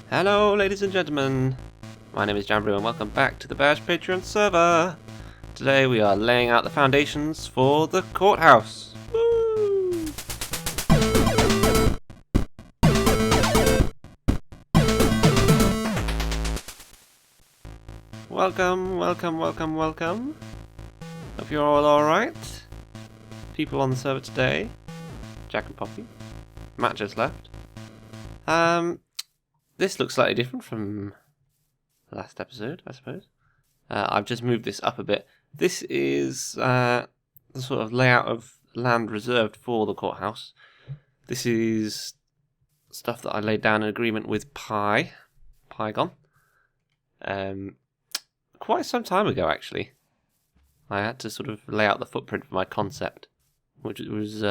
Hello, ladies and gentlemen. My name is Jambrew, and welcome back to the Bash Patreon server. Today we are laying out the foundations for the courthouse. Woo! Welcome. Hope you're all alright. People on the server today. Jack and Poppy. Matt just left. This looks slightly different from the last episode, I suppose. I've just moved this up a bit. This is the sort of layout of land reserved for the courthouse. This is stuff that I laid down in agreement with Pygon. Quite some time ago, actually. I had to sort of lay out the footprint for my concept, which was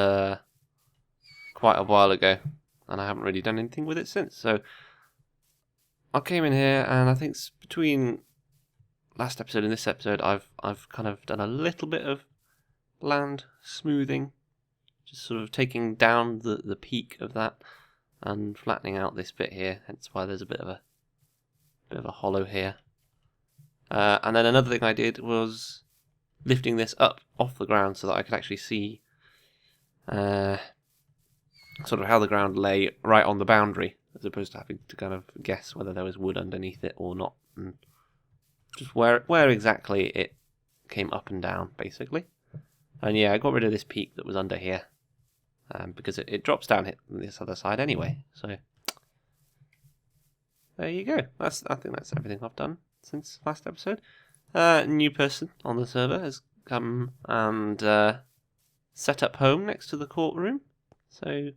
quite a while ago, and I haven't really done anything with it since. So I came in here, and I think between last episode and this episode, I've kind of done a little bit of land smoothing, just sort of taking down the peak of that and flattening out this bit here. Hence why there's a bit of a hollow here. And then another thing I did was lifting this up off the ground so that I could actually see sort of how the ground lay right on the boundary, as opposed to having to kind of guess whether there was wood underneath it or not, and just where exactly it came up and down, basically. And yeah, I got rid of this peak that was under here, because it drops down this other side anyway. So there you go. I think that's everything I've done since last episode. New person on the server has come and set up home next to the courtroom, so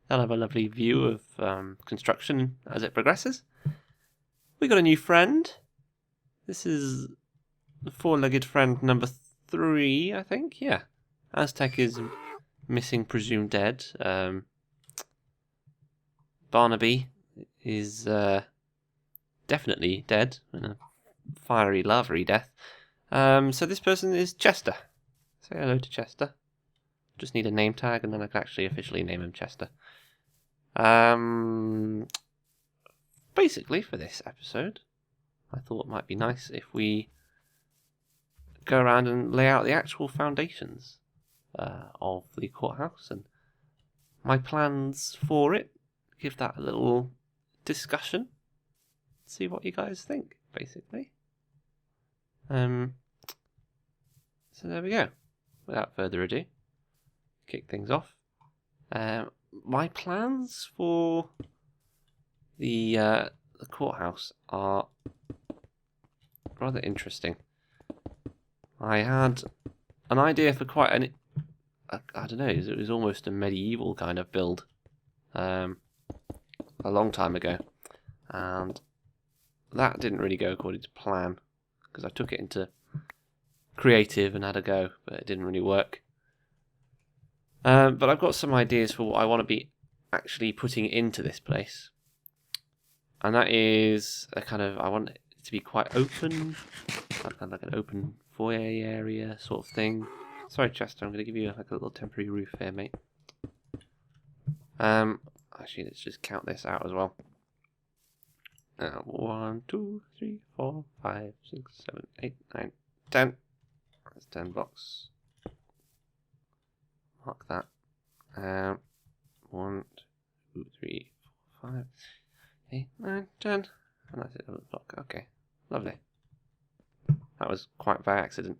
they'll have a lovely view of construction as it progresses. We got a new friend. This is the four-legged friend number 3, I think. Yeah, Aztec is missing, presumed dead. Barnaby is definitely dead in a fiery, lavery death. So this person is Chester. Say hello to Chester. Just need a name tag, and then I can actually officially name him Chester. Basically, for this episode, I thought it might be nice if we go around and lay out the actual foundations of the courthouse and my plans for it. Give that a little discussion. See what you guys think, basically. So there we go. Without further ado, kick things off. My plans for the courthouse are rather interesting. I had an idea for quite I don't know, it was almost a medieval kind of build a long time ago, and that didn't really go according to plan, because I took it into creative and had a go, but it didn't really work. But I've got some ideas for what I want to be actually putting into this place. And that is I want it to be quite open, kind of like an open foyer area sort of thing. Sorry, Chester, I'm going to give you like a little temporary roof here, mate. Actually, let's just count this out as well. 1, 2, 3, 4, 5, 6, 7, 8, 9, 10. That's 10 blocks. Mark that. 1, 2, 3, 4, 5, 8, 9, 10. And that's it, another block. Okay, lovely. That was quite by accident.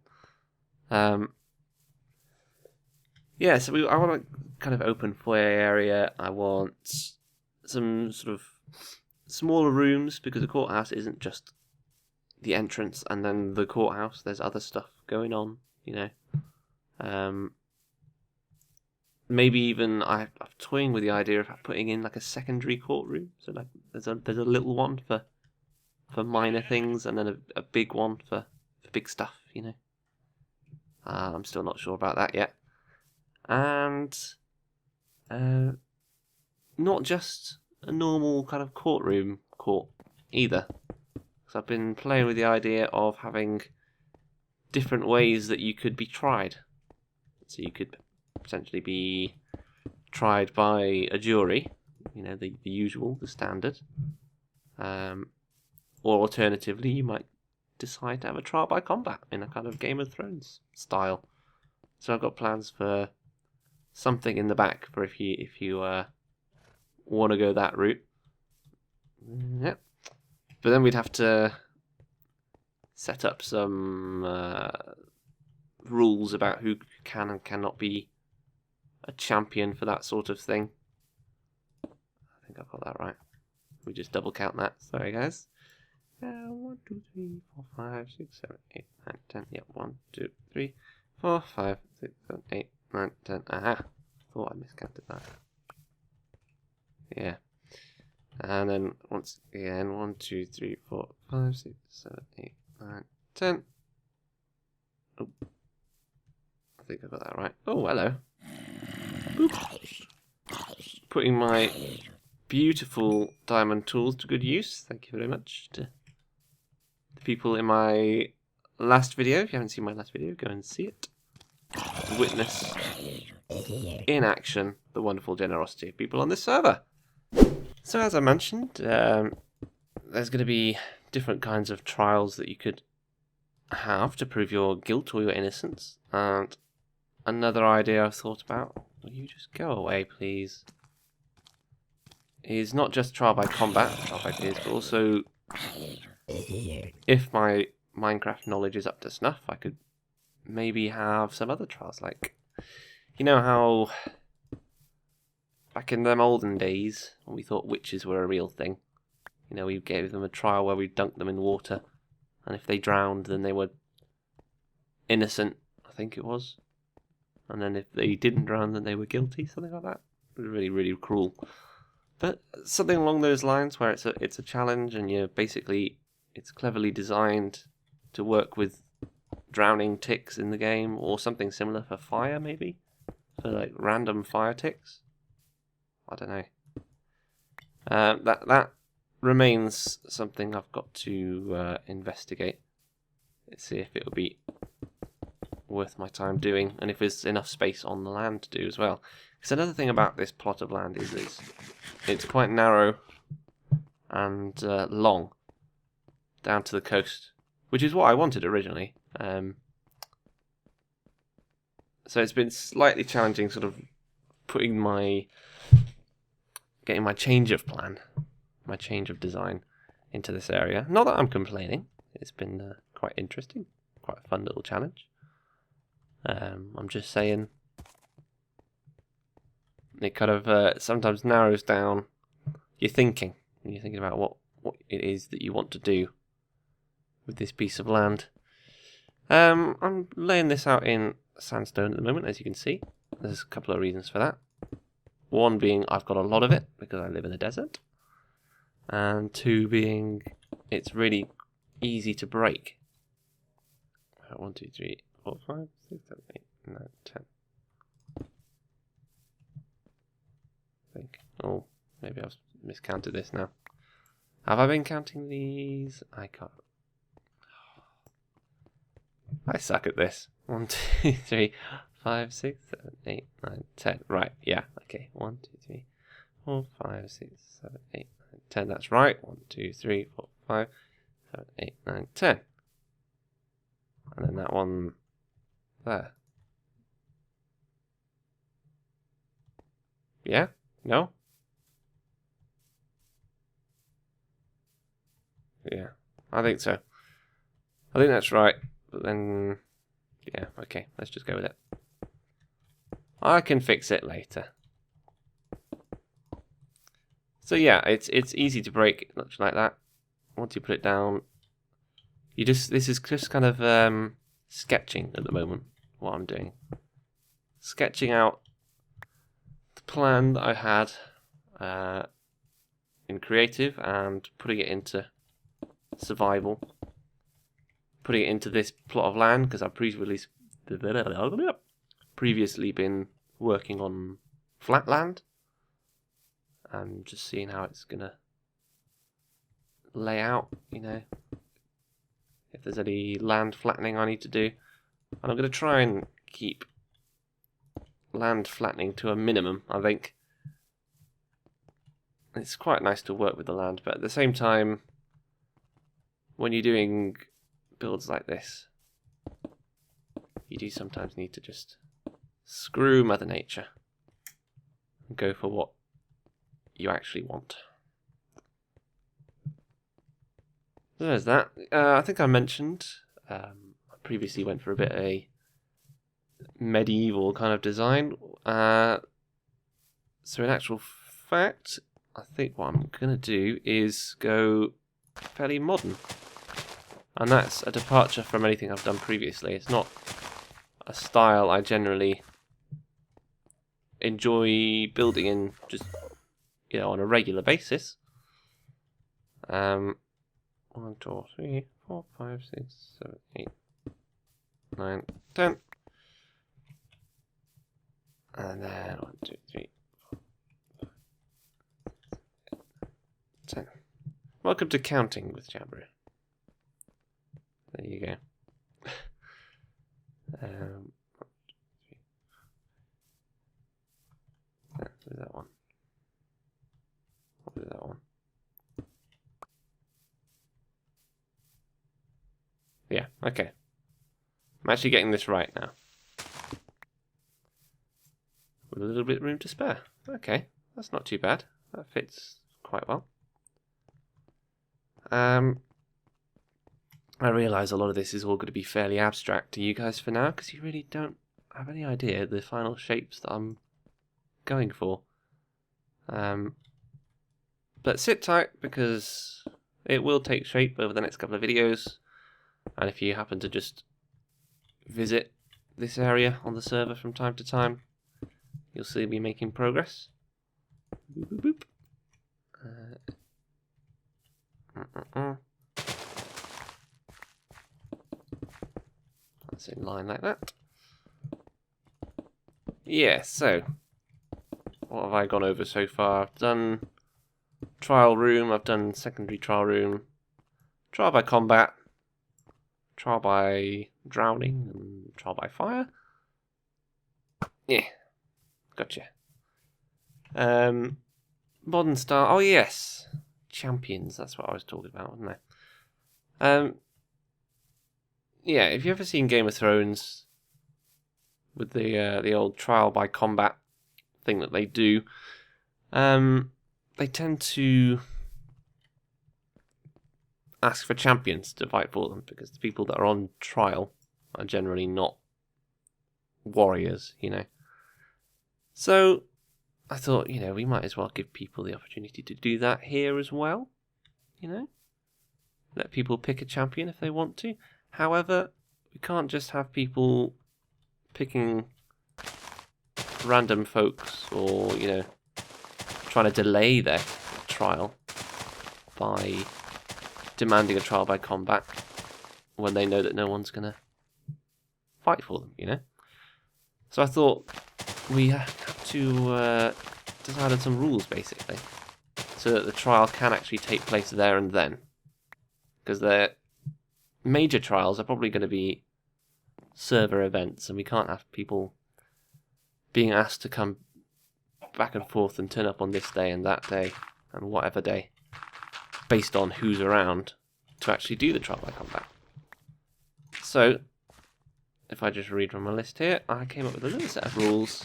Yeah, so I want a kind of open foyer area. I want some sort of smaller rooms, because the courthouse isn't just the entrance and then the courthouse. There's other stuff going on, you know. Maybe even I'm toying with the idea of putting in like a secondary courtroom. So like there's a little one for minor things, and then a big one for big stuff, you know. I'm still not sure about that yet. And not just a normal kind of court either. Because I've been playing with the idea of having different ways that you could be tried. So you could potentially be tried by a jury, you know, the usual, the standard. Or alternatively, you might decide to have a trial by combat in a kind of Game of Thrones style. So I've got plans for something in the back for if you want to go that route. Yep. But then we'd have to set up some rules about who can and cannot be a champion for that sort of thing. I think I've got that right. We just double count that. Sorry, guys. 1, 2, 3, 4, 5, 6, 7, 8, 9, 10. Yep, 1, 2, 3, 4, 5, 6, 7, 8, 9, 10. Aha! Thought I miscounted that. Yeah. And then once again, 1, 2, 3, 4, 5, 6, 7, 8, 9, 10. Oh. I think I got that right. Oh, hello. Oops. Putting my beautiful diamond tools to good use. Thank you very much to the people in my last video. If you haven't seen my last video, go and see it. Witness in action the wonderful generosity of people on this server. So as I mentioned, there's going to be different kinds of trials that you could have to prove your guilt or your innocence. And another idea I've thought about, will you just go away please, is not just trial by combat, trial by peers, but also if my Minecraft knowledge is up to snuff, I could maybe have some other trials, like, you know how back in them olden days when we thought witches were a real thing, you know, we gave them a trial where we dunked them in water, and if they drowned then they were innocent, I think it was, and then if they didn't drown then they were guilty, something like that. It was really, really cruel. But something along those lines where it's a challenge and you're basically, it's cleverly designed to work with drowning ticks in the game, or something similar for fire maybe, for like random fire ticks. I don't know. That remains something I've got to investigate. Let's see if it'll be worth my time doing, and if there's enough space on the land to do as well. Because another thing about this plot of land is it's quite narrow and long down to the coast, which is what I wanted originally. So it's been slightly challenging, sort of getting my change of plan, my change of design into this area. Not that I'm complaining. It's been quite interesting, quite a fun little challenge. I'm just saying, it kind of sometimes narrows down your thinking when you're thinking about what it is that you want to do with this piece of land. I'm laying this out in sandstone at the moment, as you can see. There's a couple of reasons for that. One being I've got a lot of it because I live in the desert, and two being it's really easy to break. 1, 2, 3, 4, 5, 6, 7, 8, 9, 10. I think. Oh, maybe I've miscounted this now. Have I been counting these? I can't. I suck at this. 1, 2, 3, 5, 6, 7, 8, 9, 10. Right, yeah, okay. 1, 2, 3, 4, 5, 6, 7, 8, 9, 10. That's right. 1, 2, 3, 4, 5, 7, 8, 9, 10. And then that one there. Yeah? No? Yeah, I think so. I think that's right. But then, yeah, okay, let's just go with it. I can fix it later. So yeah, it's easy to break, much like that. Once you put it down, this is just kind of sketching at the moment, what I'm doing. Sketching out the plan that I had in creative and putting it into survival. Putting it into this plot of land because I've previously been working on flat land. I'm just seeing how it's gonna lay out, you know, if there's any land flattening I need to do. And I'm gonna try and keep land flattening to a minimum, I think. it's quite nice to work with the land, but at the same time, when you're doing builds like this, you do sometimes need to just screw Mother Nature and go for what you actually want. So there's that. I think I mentioned, I previously went for a bit of a medieval kind of design. So in actual fact, I think what I'm going to do is go fairly modern. And that's a departure from anything I've done previously. It's not a style I generally enjoy building in just, on a regular basis. 1, 2, 3, 4, 5, 6, 7, 8, 9, 10. And then 1, 2, 3, 4, 5, 10. Welcome to counting with Jambrew. There you go. 1, 2, 3. What was that one? What was that one? Yeah, okay. I'm actually getting this right now. With a little bit of room to spare. Okay, that's not too bad. That fits quite well. I realise a lot of this is all going to be fairly abstract to you guys for now, because you really don't have any idea the final shapes that I'm going for. But sit tight, because it will take shape over the next couple of videos. And if you happen to just visit this area on the server from time to time, you'll see me making progress. Boop, boop, boop. That's in line like that. Yeah, so what have I gone over so far? I've done trial room, I've done secondary trial room, trial by combat, trial by drowning, and trial by fire. Yeah, gotcha. Modern style. Oh yes, champions. That's what I was talking about, wasn't I? Yeah. If you've ever seen Game of Thrones with the old trial by combat thing that they do, they tend to ask for champions to fight for them, because the people that are on trial are generally not warriors, So I thought, we might as well give people the opportunity to do that here as well, Let people pick a champion if they want to. However, we can't just have people picking random folks or, trying to delay their trial by demanding a trial by combat when they know that no one's going to fight for them, So I thought we have to decide on some rules, basically, so that the trial can actually take place there and then. Because their major trials are probably going to be server events, and we can't have people being asked to come back and forth and turn up on this day and that day and whatever day, based on who's around to actually do the trial by combat. So, if I just read from my list here, I came up with a little set of rules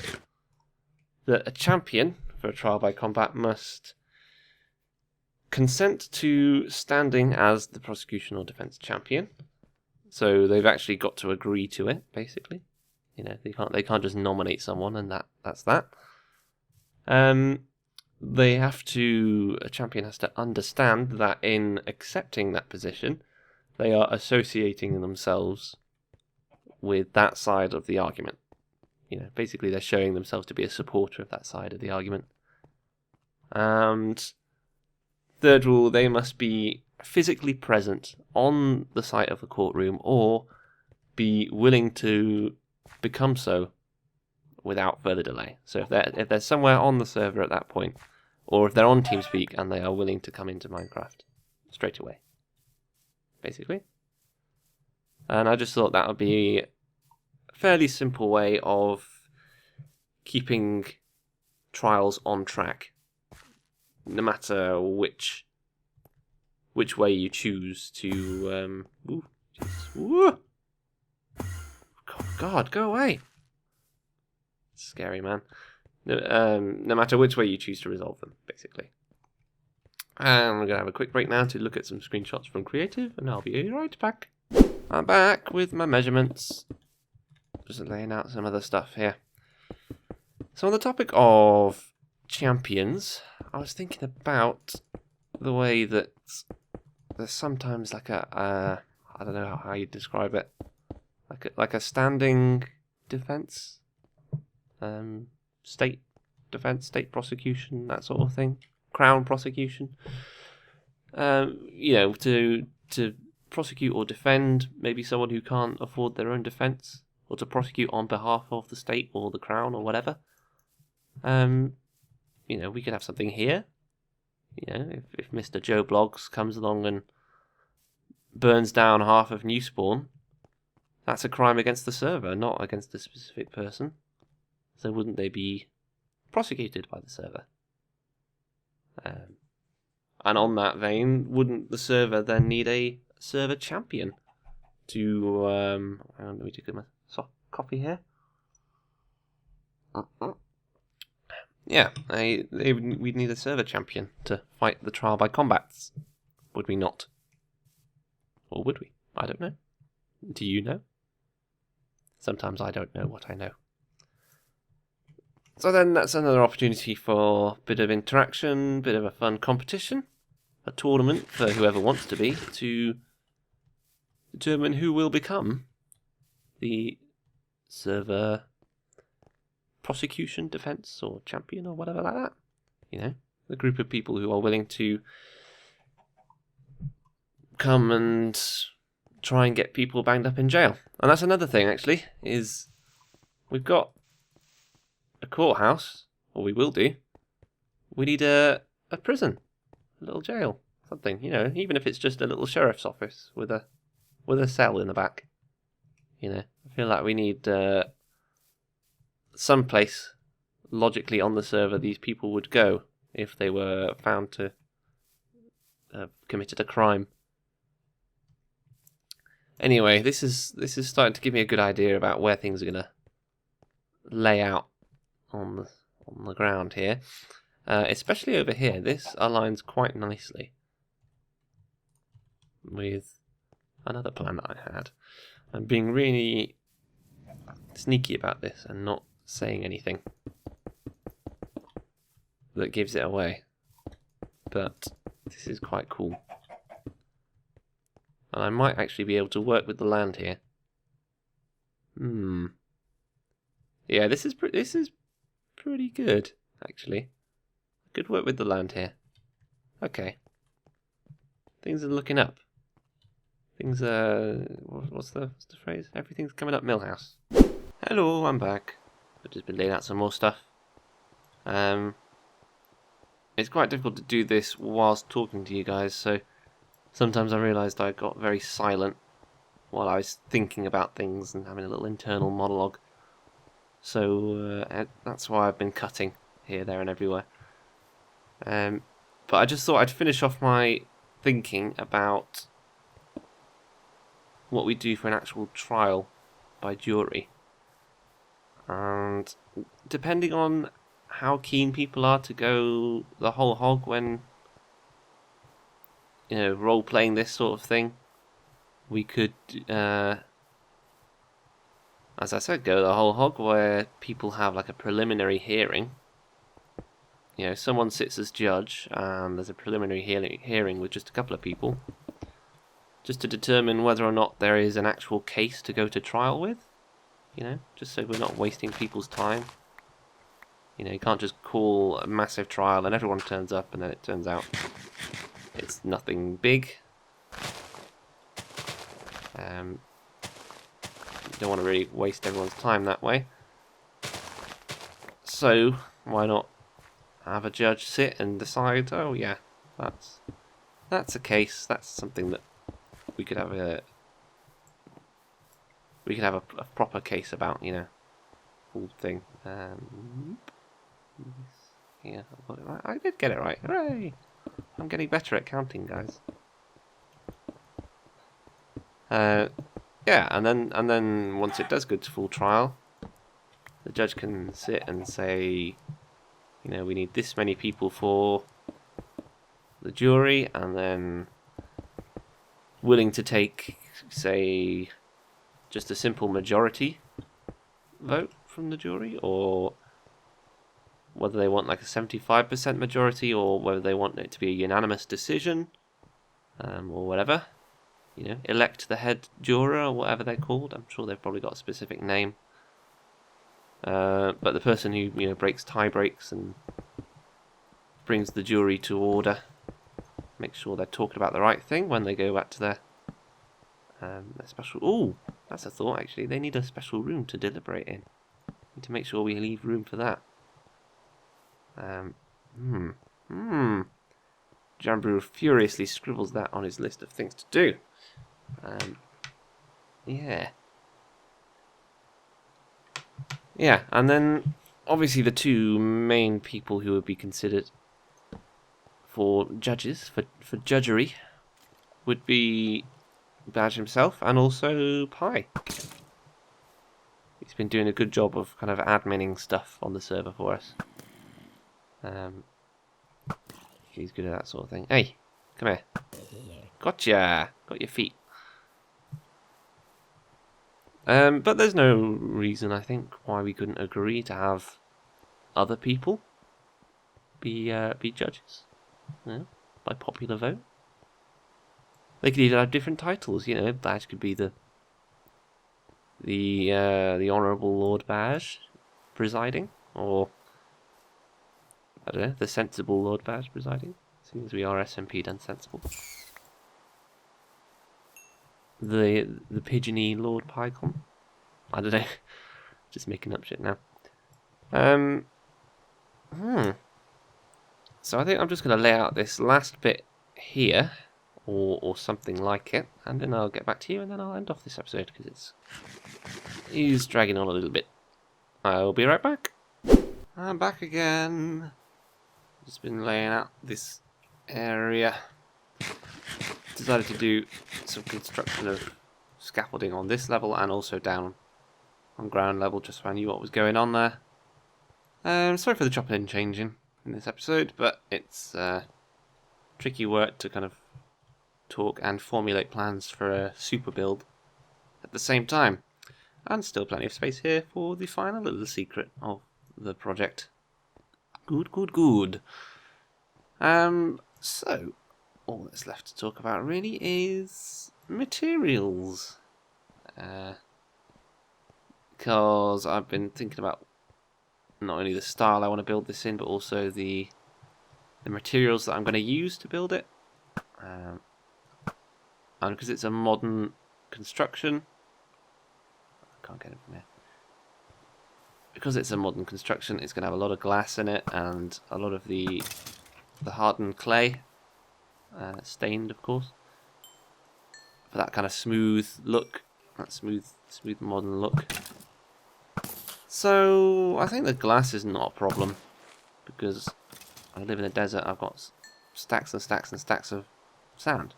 that a champion for a trial by combat must consent to standing as the prosecution or defense champion. So they've actually got to agree to it, basically. They can't just nominate someone and that's that. A champion has to understand that in accepting that position, they are associating themselves with that side of the argument. Basically they're showing themselves to be a supporter of that side of the argument. And third rule, they must be physically present on the site of the courtroom or be willing to become so without further delay. So if they're somewhere on the server at that point, or if they're on TeamSpeak and they are willing to come into Minecraft straight away, basically. And I just thought that would be a fairly simple way of keeping trials on track no matter which way you choose to... God, go away! Scary, man. No matter which way you choose to resolve them, basically. And we're going to have a quick break now to look at some screenshots from Creative, and I'll be right back. I'm back with my measurements. Just laying out some other stuff here. So on the topic of champions, I was thinking about the way that there's sometimes like a I don't know how you describe it, like a standing defense, state defense, state prosecution, that sort of thing, crown prosecution. To prosecute or defend maybe someone who can't afford their own defense, or to prosecute on behalf of the state or the crown or whatever. We could have something here. If Mr. Joe Bloggs comes along and burns down half of Newspawn, that's a crime against the server, not against the specific person. So wouldn't they be prosecuted by the server? And on that vein, wouldn't the server then need a server champion to... hang on, let me take my copy here. Yeah, we'd need a server champion to fight the trial by combats. Would we not? Or would we? I don't know. Do you know? Sometimes I don't know what I know. So then that's another opportunity for a bit of interaction, bit of a fun competition, a tournament for whoever wants to be, to determine who will become the server prosecution, defense, or champion, or whatever like that. The group of people who are willing to come and try and get people banged up in jail. And that's another thing, actually, is we've got a courthouse, or we will do. We need a prison, a little jail, something, even if it's just a little sheriff's office with a cell in the back. I feel like we need some place logically on the server these people would go if they were found to have committed a crime. Anyway, this is starting to give me a good idea about where things are gonna lay out on the ground here, especially over here. This aligns quite nicely with another plan that I had. I'm being really sneaky about this and not saying anything that gives it away, but this is quite cool. And I might actually be able to work with the land here. Yeah, this is pretty good, actually. I could work with the land here. Okay. Things are looking up. Things are... What's the phrase? Everything's coming up Millhouse. Hello, I'm back. I've just been laying out some more stuff. It's quite difficult to do this whilst talking to you guys, so sometimes I realised I got very silent while I was thinking about things and having a little internal monologue. So that's why I've been cutting here, there and everywhere. But I just thought I'd finish off my thinking about what we do for an actual trial by jury. And depending on how keen people are to go the whole hog when, role-playing this sort of thing, we could, as I said, go the whole hog where people have like a preliminary hearing. Someone sits as judge and there's a preliminary hearing with just a couple of people, just to determine whether or not there is an actual case to go to trial with. Just so we're not wasting people's time. You can't just call a massive trial and everyone turns up and then it turns out it's nothing big. You don't want to really waste everyone's time that way. So why not have a judge sit and decide, oh yeah, that's a case, that's something that we could have a proper case about, full thing. Yeah, I got it right. I did get it right. Hooray! I'm getting better at counting, guys. Yeah, and then once it does go to full trial, the judge can sit and say, you know, we need this many people for the jury, and then willing to take, say, just a simple majority vote from the jury, or whether they want like a 75% majority, or whether they want it to be a unanimous decision, or whatever. You know, elect the head juror, or whatever they're called. I'm sure they've probably got a specific name. But the person who, you know, breaks tie breaks and brings the jury to order, make sure they're talking about the right thing when they go back to their special... Ooh, that's a thought, actually. They need a special room to deliberate in. Need to make sure we leave room for that. Jambrew furiously scribbles that on his list of things to do. Yeah. Yeah, and then obviously the two main people who would be considered for judges, for judgery, would be Badge himself and also Pie. He's been doing a good job of kind of adminning stuff on the server for us. He's good at that sort of thing. Hey, come here. Gotcha! Got your feet. But there's no reason, I think, why we couldn't agree to have other people be judges, you know, by popular vote. They could even have different titles, you know. Badge could be the Honourable Lord Badge presiding, or I don't know, the Sensible Lord Badge presiding, seeing as we are SMP Done Sensible. The pigeony Lord Pycon. I don't know. Just making up shit now. So I think I'm just going to lay out this last bit here, or something like it, and then I'll get back to you, and then I'll end off this episode because it's dragging on a little bit. I'll be right back. I'm back again. Just been laying out this area. Decided to do some construction of scaffolding on this level and also down on ground level, just so I knew what was going on there. Sorry for the chopping and changing in this episode, but it's tricky work to kind of talk and formulate plans for a super build at the same time. And still plenty of space here for the final little secret of the project. Good. So all that's left to talk about really is materials. Because I've been thinking about not only the style I want to build this in, but also the materials that I'm going to use to build it. And because it's a modern construction, I can't get it from here. Because it's a modern construction, it's going to have a lot of glass in it and a lot of the hardened clay, stained, of course, for that kind of smooth look, that smooth modern look. So I think the glass is not a problem because I live in a desert. I've got stacks and stacks and stacks of sand.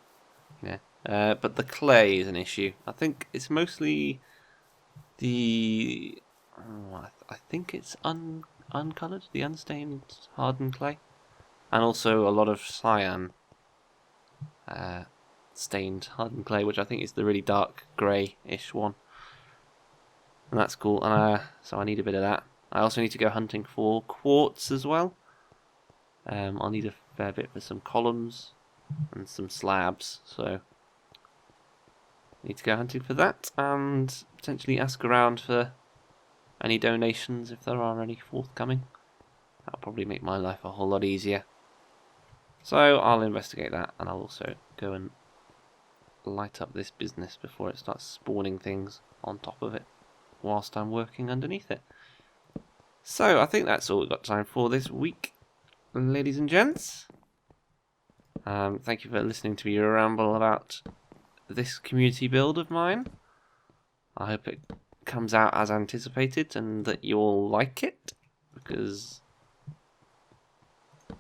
Yeah, but the clay is an issue. I think it's mostly the I think it's uncoloured, the unstained hardened clay, and also a lot of cyan stained hardened clay, which I think is the really dark grey-ish one. And that's cool, and so I need a bit of that. I also need to go hunting for quartz as well. I'll need a fair bit for some columns and some slabs, so I need to go hunting for that, and potentially ask around for any donations if there are any forthcoming. That'll probably make my life a whole lot easier. So I'll investigate that, and I'll also go and light up this business before it starts spawning things on top of it whilst I'm working underneath it. So I think that's all we've got time for this week, ladies and gents. Thank you for listening to me ramble about this community build of mine. I hope it comes out as anticipated and that you all like it, because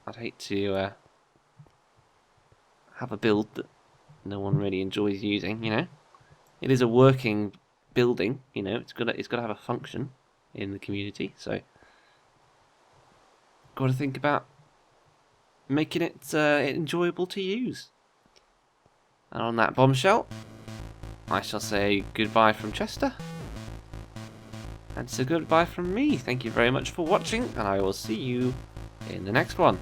I'd hate to have a build that no one really enjoys using, you know. It is a working building, you know, it's got to have a function in the community, so got to think about making it enjoyable to use. And on that bombshell, I shall say goodbye from Chester, and so goodbye from me. Thank you very much for watching, and I will see you in the next one.